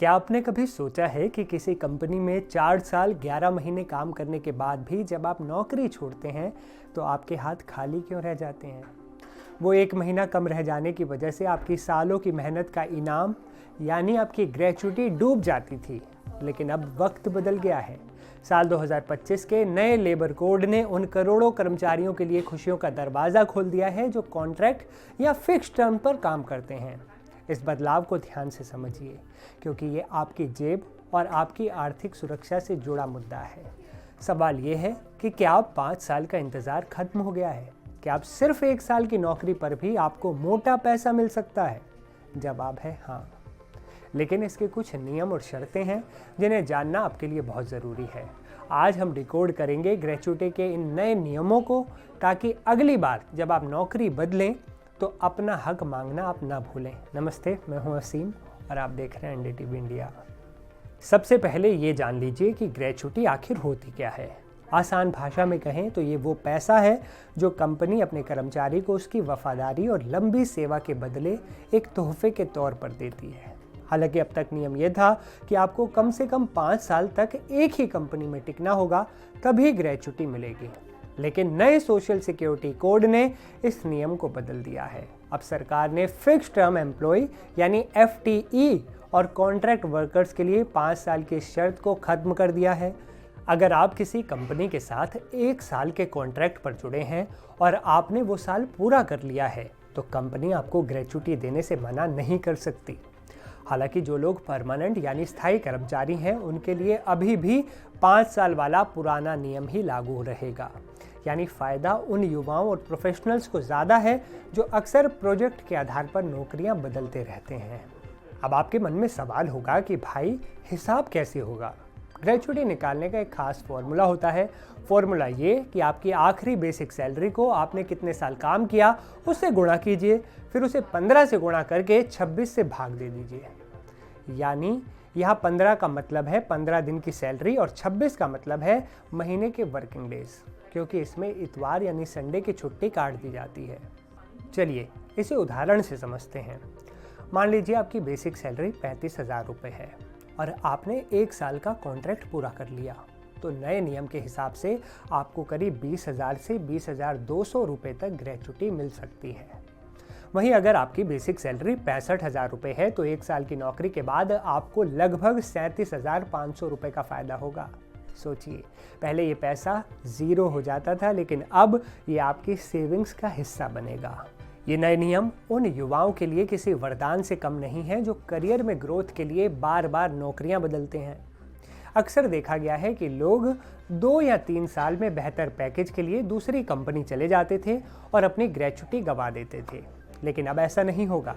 क्या आपने कभी सोचा है कि किसी कंपनी में 4 साल 11 महीने काम करने के बाद भी जब आप नौकरी छोड़ते हैं तो आपके हाथ खाली क्यों रह जाते हैं? वो 1 महीना कम रह जाने की वजह से आपकी सालों की मेहनत का इनाम यानी आपकी ग्रेच्युटी डूब जाती थी। लेकिन अब वक्त बदल गया है। साल 2025 के नए लेबर कोड ने उन करोड़ों कर्मचारियों के लिए खुशियों का दरवाज़ा खोल दिया है जो कॉन्ट्रैक्ट या फिक्स टर्म पर काम करते हैं। इस बदलाव को ध्यान से समझिए, क्योंकि ये आपकी जेब और आपकी आर्थिक सुरक्षा से जुड़ा मुद्दा है। सवाल ये है कि क्या अब 5 साल का इंतज़ार खत्म हो गया है? क्या अब सिर्फ 1 साल की नौकरी पर भी आपको मोटा पैसा मिल सकता है? जवाब है हाँ, लेकिन इसके कुछ नियम और शर्तें हैं जिन्हें जानना आपके लिए बहुत ज़रूरी है। आज हम डिकोड करेंगे ग्रेच्युटी के इन नए नियमों को, ताकि अगली बार जब आप नौकरी बदलें तो अपना हक मांगना आप ना भूलें। नमस्ते, मैं हूं असीम और आप देख रहे हैं एनडीटीवी इंडिया। सबसे पहले ये जान लीजिए कि ग्रेच्युटी आखिर होती क्या है। आसान भाषा में कहें तो ये वो पैसा है जो कंपनी अपने कर्मचारी को उसकी वफादारी और लंबी सेवा के बदले एक तोहफे के तौर पर देती है। हालांकि अब तक नियम यह था कि आपको कम से कम 5 साल तक एक ही कंपनी में टिकना होगा, तभी ग्रेच्युटी मिलेगी। लेकिन नए सोशल सिक्योरिटी कोड ने इस नियम को बदल दिया है। अब सरकार ने फिक्स टर्म एम्प्लॉय यानी FTE और कॉन्ट्रैक्ट वर्कर्स के लिए 5 साल की शर्त को खत्म कर दिया है। अगर आप किसी कंपनी के साथ 1 साल के कॉन्ट्रैक्ट पर जुड़े हैं और आपने वो साल पूरा कर लिया है, तो कंपनी आपको ग्रेच्युटी देने से मना नहीं कर सकती। हालांकि जो लोग परमानेंट यानी स्थायी कर्मचारी हैं, उनके लिए अभी भी 5 साल वाला पुराना नियम ही लागू रहेगा। यानी फ़ायदा उन युवाओं और प्रोफेशनल्स को ज़्यादा है जो अक्सर प्रोजेक्ट के आधार पर नौकरियां बदलते रहते हैं। अब आपके मन में सवाल होगा कि भाई हिसाब कैसे होगा? ग्रेच्युटी निकालने का एक खास फॉर्मूला होता है। फॉर्मूला ये कि आपकी आखिरी बेसिक सैलरी को आपने कितने साल काम किया उससे गुणा कीजिए, फिर उसे 15 से गुणा करके 26 से भाग दे दीजिए। यानी यहाँ 15 का मतलब है 15 दिन की सैलरी और 26 का मतलब है महीने के वर्किंग डेज, क्योंकि इसमें इतवार यानी संडे की छुट्टी काट दी जाती है। चलिए इसे उदाहरण से समझते हैं। मान लीजिए आपकी बेसिक सैलरी 35,000 रुपये है और आपने 1 साल का कॉन्ट्रैक्ट पूरा कर लिया, तो नए नियम के हिसाब से आपको करीब 20,000 से 20,200 रुपये तक ग्रेच्युटी मिल सकती है। वहीं अगर आपकी बेसिक सैलरी 65,000 रुपये है तो 1 साल की नौकरी के बाद आपको लगभग 37,500 रुपये का फ़ायदा होगा। सोचिए, पहले ये पैसा ज़ीरो हो जाता था, लेकिन अब ये आपकी सेविंग्स का हिस्सा बनेगा। ये नए नियम उन युवाओं के लिए किसी वरदान से कम नहीं है जो करियर में ग्रोथ के लिए बार बार नौकरियां बदलते हैं। अक्सर देखा गया है कि लोग 2 या 3 साल में बेहतर पैकेज के लिए दूसरी कंपनी चले जाते थे और अपनी ग्रेच्युटी गंवा देते थे, लेकिन अब ऐसा नहीं होगा।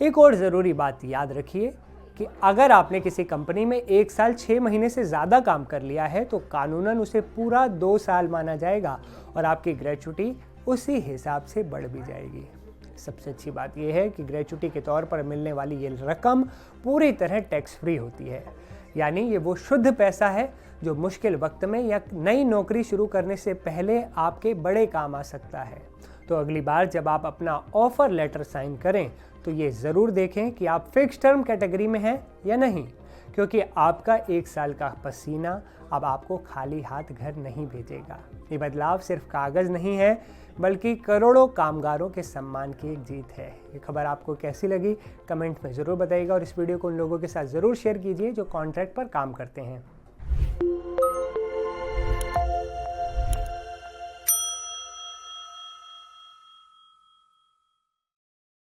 एक और ज़रूरी बात याद रखिए कि अगर आपने किसी कंपनी में 1 साल 6 महीने से ज़्यादा काम कर लिया है तो कानूनन उसे पूरा 2 साल माना जाएगा और आपकी ग्रेच्युटी उसी हिसाब से बढ़ भी जाएगी। सबसे अच्छी बात यह है कि ग्रेच्युटी के तौर पर मिलने वाली ये रकम पूरी तरह टैक्स फ्री होती है। यानी ये वो शुद्ध पैसा है जो मुश्किल वक्त में या नई नौकरी शुरू करने से पहले आपके बड़े काम आ सकता है। तो अगली बार जब आप अपना ऑफर लेटर साइन करें तो ये ज़रूर देखें कि आप फिक्स टर्म कैटेगरी में हैं या नहीं, क्योंकि आपका 1 साल का पसीना अब आपको खाली हाथ घर नहीं भेजेगा। ये बदलाव सिर्फ कागज़ नहीं है, बल्कि करोड़ों कामगारों के सम्मान की एक जीत है। ये खबर आपको कैसी लगी कमेंट में ज़रूर बताइएगा और इस वीडियो को उन लोगों के साथ ज़रूर शेयर कीजिए जो कॉन्ट्रैक्ट पर काम करते हैं।